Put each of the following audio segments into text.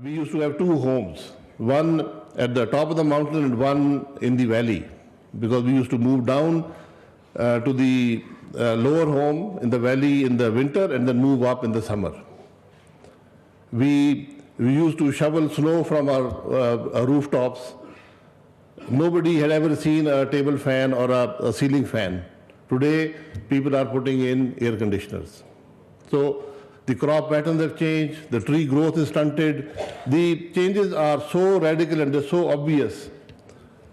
We used to have two homes, one at the top of the mountain and one in the valley, because we used to move down to the lower home in the valley in the winter and then move up in the summer. We used to shovel snow from our rooftops. Nobody had ever seen a table fan or a ceiling fan. Today, people are putting in air conditioners. So the crop patterns have changed, the tree growth is stunted. The changes are so radical and they're so obvious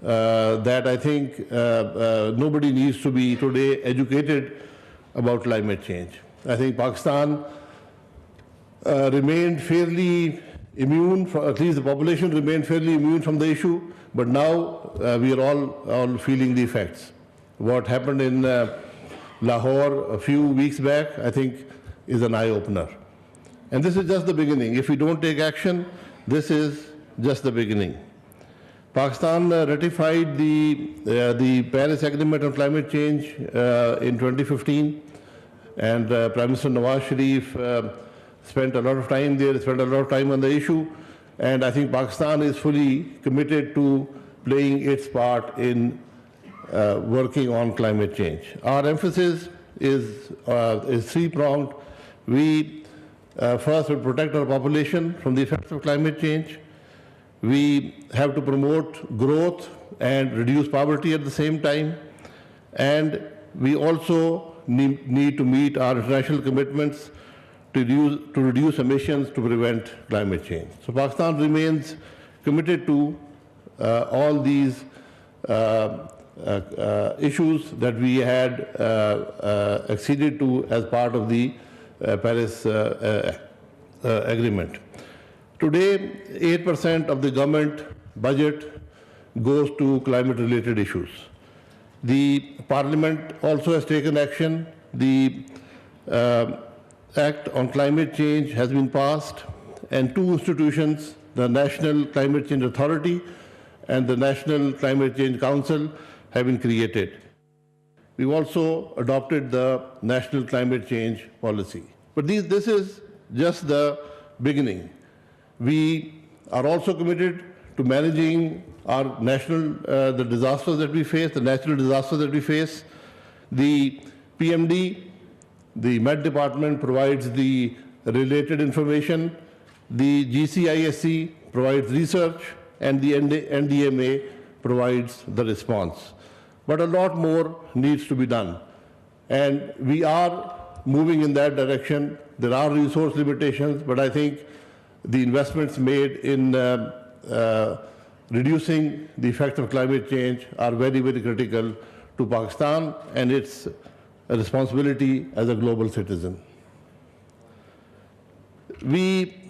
that I think nobody needs to be today educated about climate change. I think Pakistan remained fairly immune, at least the population remained fairly immune from the issue, but now we are all feeling the effects. What happened in Lahore a few weeks back, I think, is an eye-opener. And this is just the beginning. If we don't take action, this is just the beginning. Pakistan ratified the Paris Agreement on Climate Change in 2015, and Prime Minister Nawaz Sharif spent a lot of time there, spent a lot of time on the issue, and I think Pakistan is fully committed to playing its part in working on climate change. Our emphasis is three-pronged. We first will protect our population from the effects of climate change. We have to promote growth and reduce poverty at the same time. And we also need to meet our international commitments to reduce emissions to prevent climate change. So Pakistan remains committed to all these issues that we had acceded to as part of the Paris Agreement. Today, 8% of the government budget goes to climate-related issues. The Parliament also has taken action. The Act on Climate Change has been passed, and two institutions, the National Climate Change Authority and the National Climate Change Council, have been created. We've also adopted the National Climate Change Policy. But this is just the beginning. We are also committed to managing our the disasters that we face, the natural disasters that we face. The PMD, the Met Department, provides the related information. The GCISC provides research, and the NDMA provides the response. But a lot more needs to be done. And we are moving in that direction. There are resource limitations, but I think the investments made in reducing the effects of climate change are very, very critical to Pakistan and its responsibility as a global citizen. We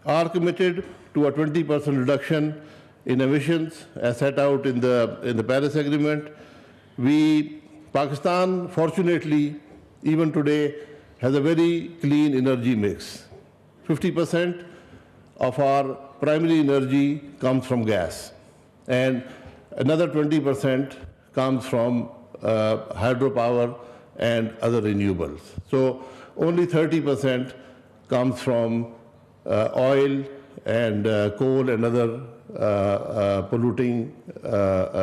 are committed to a 20% reduction in emissions as set out in the Paris Agreement. Pakistan, fortunately, even today, has a very clean energy mix. 50% of our primary energy comes from gas, and another 20% comes from hydropower and other renewables. So only 30% comes from oil and coal and other polluting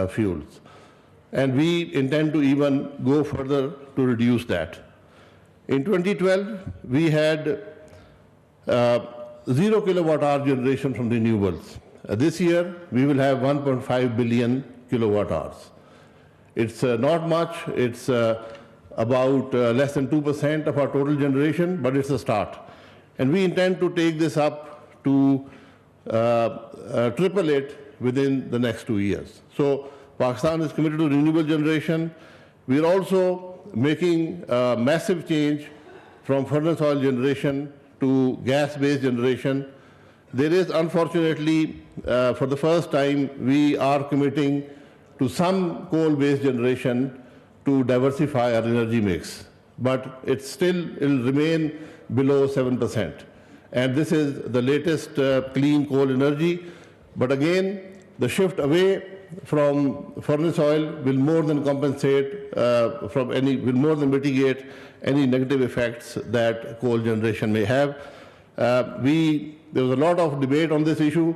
fuels. And we intend to even go further to reduce that. In 2012, we had 0 kilowatt-hour generation from renewables. This year, we will have 1.5 billion kilowatt-hours. It's not much. It's about less than 2% of our total generation, but it's a start. And we intend to take this up to triple it within the next 2 years. So Pakistan is committed to renewable generation. We are also making a massive change from furnace oil generation to gas-based generation. There is, unfortunately, for the first time, we are committing to some coal-based generation to diversify our energy mix. But it will remain below 7%. And this is the latest clean coal energy. But again, the shift away from furnace oil will more than compensate will more than mitigate any negative effects that coal generation may have. We there was a lot of debate on this issue.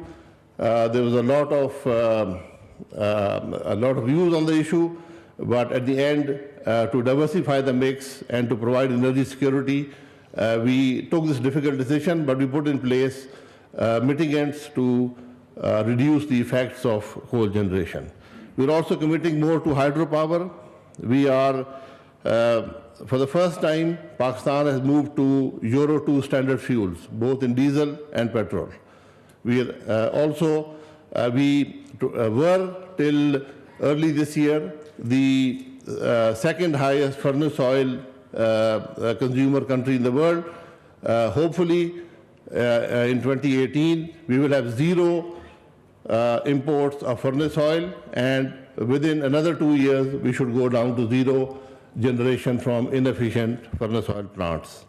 There was a lot of views on the issue, but at the end, to diversify the mix and to provide energy security, we took this difficult decision, but we put in place mitigants to reduce the effects of coal generation. We're also committing more to hydropower. We are, for the first time, Pakistan has moved to Euro 2 standard fuels, both in diesel and petrol. We were till early this year the second highest furnace oil consumer country in the world. Hopefully, in 2018, we will have zero imports of furnace oil, and within another 2 years, we should go down to zero generation from inefficient furnace oil plants.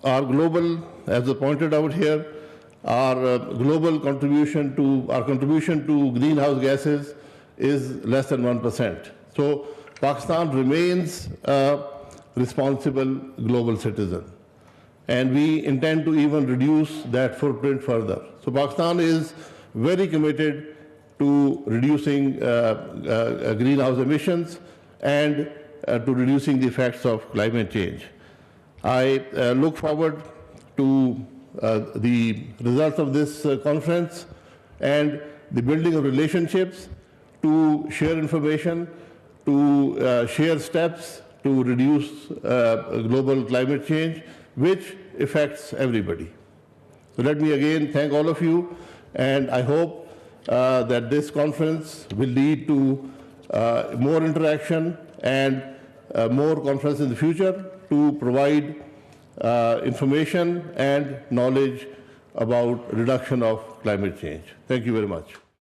Our global, as I pointed out here, our global contribution to greenhouse gases is less than 1%. So Pakistan remains a responsible global citizen, and we intend to even reduce that footprint further. So Pakistan is very committed to reducing greenhouse emissions and to reducing the effects of climate change. I look forward to the results of this conference and the building of relationships to share information, to share steps to reduce global climate change, which affects everybody. So let me again thank all of you, and I hope that this conference will lead to more interaction and more conferences in the future to provide information and knowledge about reduction of climate change. Thank you very much.